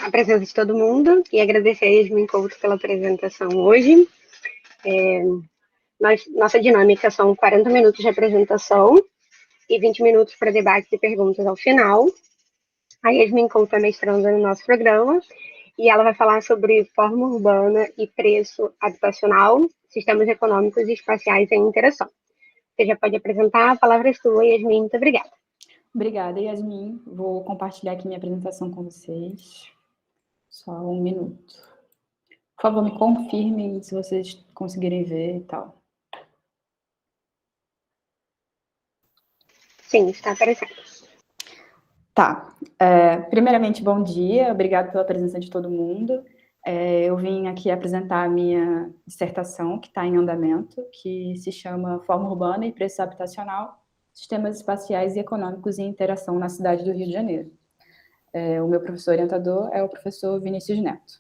a presença de todo mundo e agradecer a Yasmin Couto pela apresentação hoje. Nossa dinâmica são 40 minutos de apresentação e 20 minutos para debate e perguntas ao final. A Yasmin Couto é mestranda no nosso programa e ela vai falar sobre forma urbana e preço habitacional, sistemas econômicos e espaciais em interação. Você já pode apresentar, a palavra é sua, Yasmin, muito obrigada. Obrigada, Yasmin. Vou compartilhar aqui minha apresentação com vocês. Só um minuto. Por favor, me confirmem se vocês conseguirem ver e tal. Sim, está aparecendo. Tá. Primeiramente, bom dia. Obrigado pela presença de todo mundo. Eu vim aqui apresentar a minha dissertação, que está em andamento, que se chama Forma Urbana e Preço Habitacional, Sistemas Espaciais e Econômicos em Interação na Cidade do Rio de Janeiro. O meu professor orientador é o professor Vinícius Neto.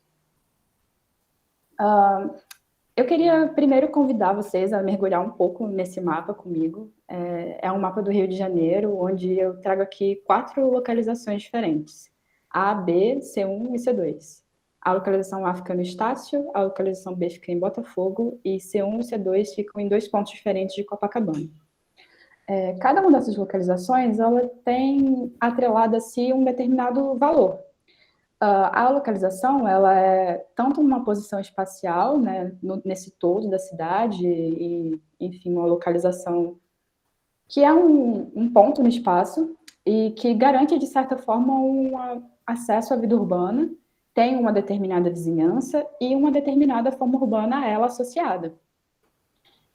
Eu queria primeiro convidar vocês a mergulhar um pouco nesse mapa comigo. É um mapa do Rio de Janeiro, onde eu trago aqui 4 localizações diferentes: A, B, C1 e C2. A localização A fica no Estácio, a localização B fica em Botafogo, e C1 e C2 ficam em 2 pontos diferentes de Copacabana. Cada uma dessas localizações, ela tem atrelado a si um determinado valor. A localização, ela é tanto uma posição espacial, né, nesse todo da cidade, e, enfim, uma localização que é um ponto no espaço e que garante, de certa forma, um acesso à vida urbana, tem uma determinada vizinhança e uma determinada forma urbana a ela associada.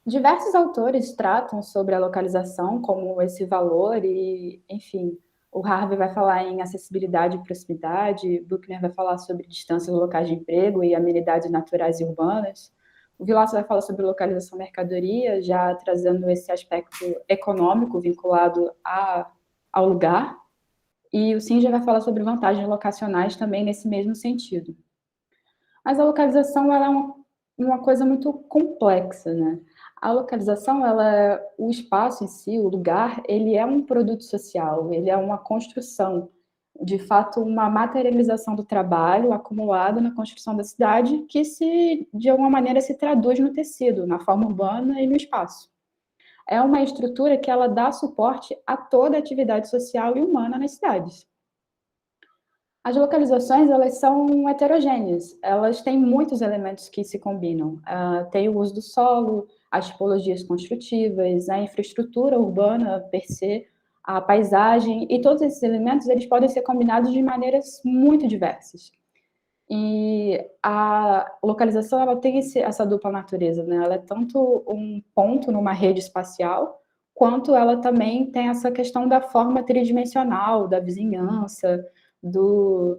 Diversos autores tratam sobre a localização como esse valor e, enfim, o Harvey vai falar em acessibilidade e proximidade, Buchner vai falar sobre distâncias locais de emprego e amenidades naturais e urbanas, o Vilaça vai falar sobre localização mercadoria, já trazendo esse aspecto econômico vinculado ao lugar, e o Singer vai falar sobre vantagens locacionais também nesse mesmo sentido. Mas a localização ela é uma coisa muito complexa, né? A localização, o espaço em si, o lugar, ele é um produto social, ele é uma construção, de fato, uma materialização do trabalho acumulado na construção da cidade, que de alguma maneira se traduz no tecido, na forma urbana e no espaço. É uma estrutura que ela dá suporte a toda a atividade social e humana nas cidades. As localizações, elas são heterogêneas, elas têm muitos elementos que se combinam. Tem o uso do solo, as tipologias construtivas, a infraestrutura urbana per se, a paisagem, e todos esses elementos eles podem ser combinados de maneiras muito diversas. E a localização ela tem essa dupla natureza, né? Ela é tanto um ponto numa rede espacial, quanto ela também tem essa questão da forma tridimensional, da vizinhança,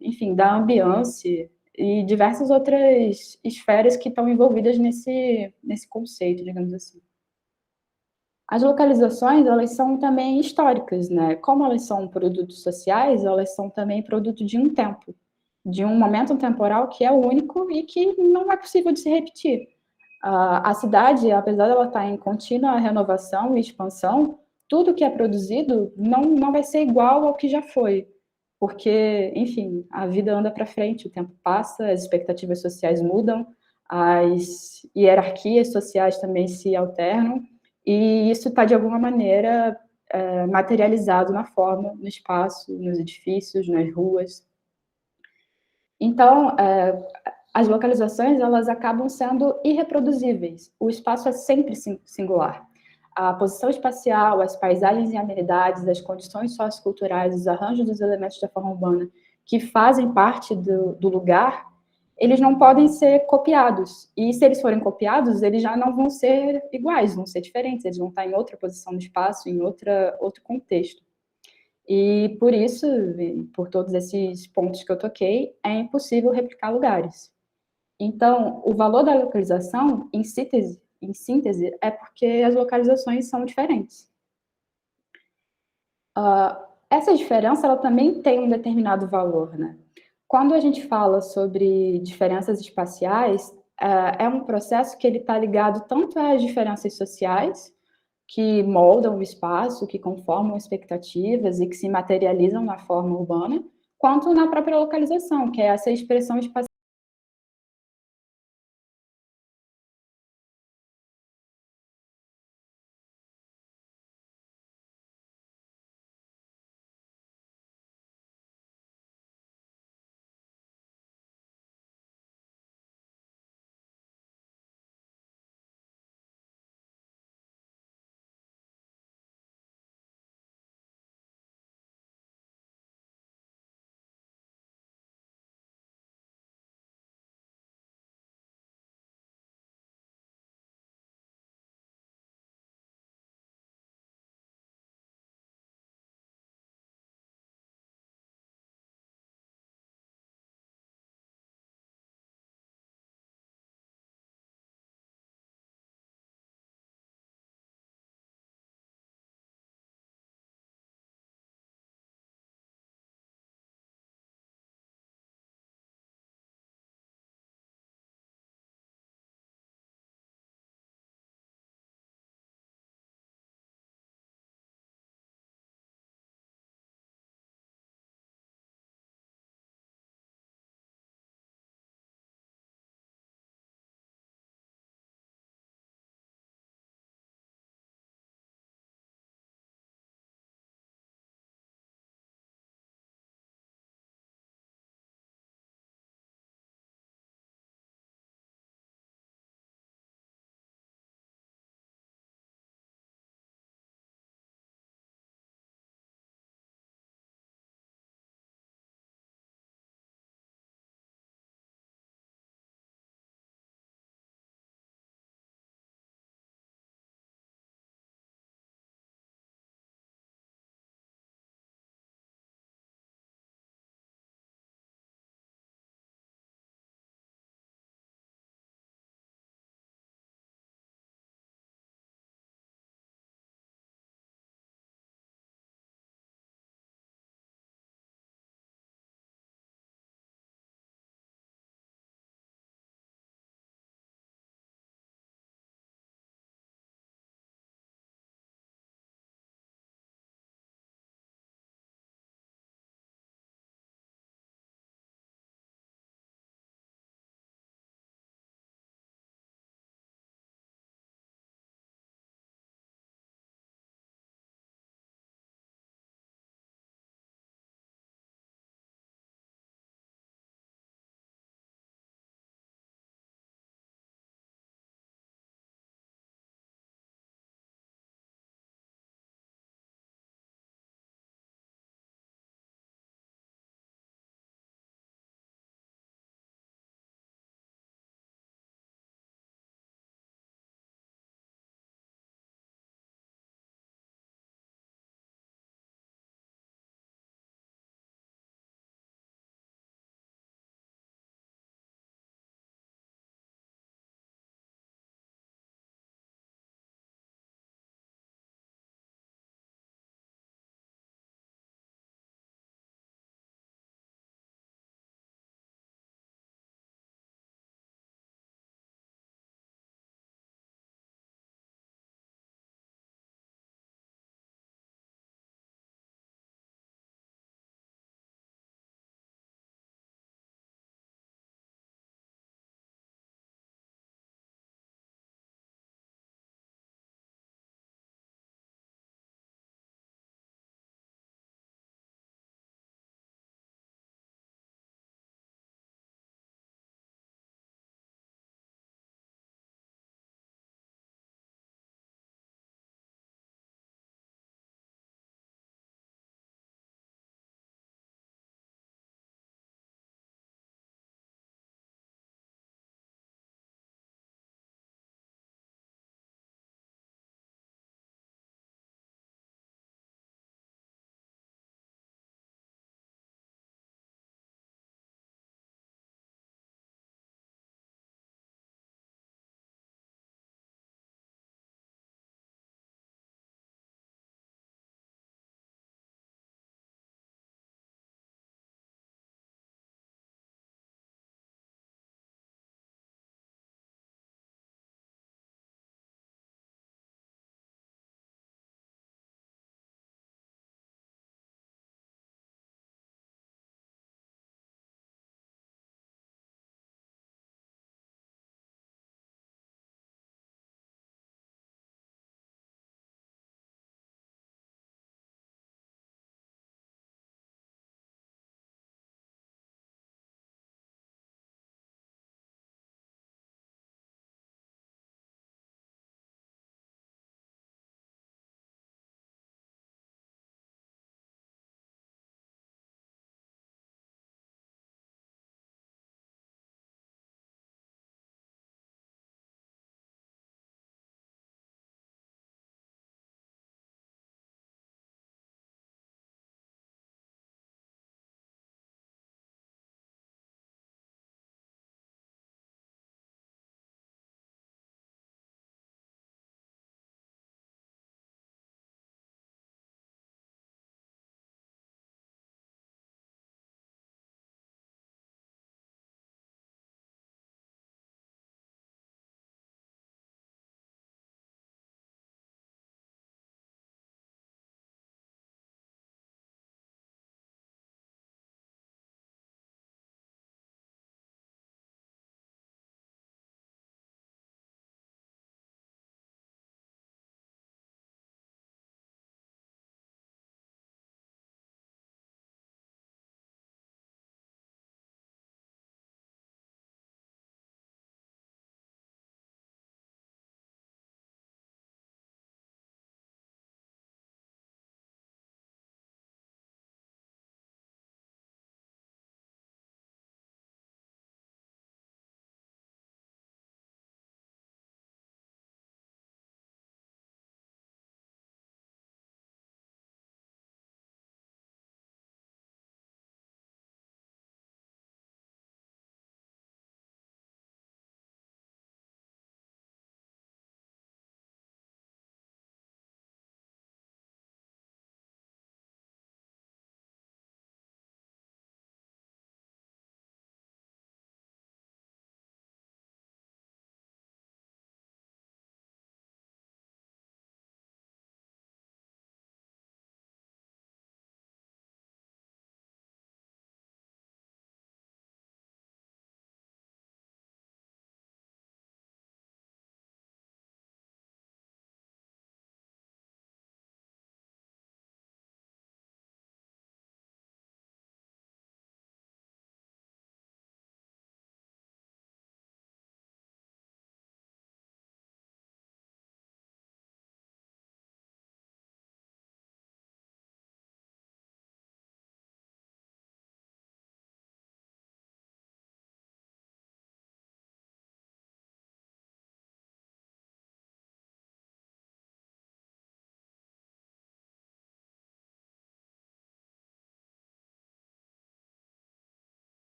enfim, da ambiance e diversas outras esferas que estão envolvidas nesse conceito, digamos assim. As localizações, elas são também históricas, né? Como elas são produtos sociais, elas são também produto de um tempo, de um momento temporal que é único e que não é possível de se repetir. A cidade, apesar de ela estar em contínua renovação e expansão, tudo que é produzido não vai ser igual ao que já foi, porque, enfim, a vida anda para frente, o tempo passa, as expectativas sociais mudam, as hierarquias sociais também se alternam, e isso está, de alguma maneira, materializado na forma, no espaço, nos edifícios, nas ruas. Então, as localizações, elas acabam sendo irreproduzíveis. O espaço é sempre singular. A posição espacial, as paisagens e amenidades, as condições socioculturais, os arranjos dos elementos da forma urbana que fazem parte do lugar, eles não podem ser copiados. E se eles forem copiados, eles já não vão ser iguais, vão ser diferentes, eles vão estar em outra posição no espaço, em outro contexto. E por isso, por todos esses pontos que eu toquei, é impossível replicar lugares. Então, o valor da localização, em síntese, é porque as localizações são diferentes. Essa diferença, ela também tem um determinado valor, né? Quando a gente fala sobre diferenças espaciais, é um processo que ele está ligado tanto às diferenças sociais, que moldam o espaço, que conformam expectativas e que se materializam na forma urbana, quanto na própria localização, que é essa expressão espacial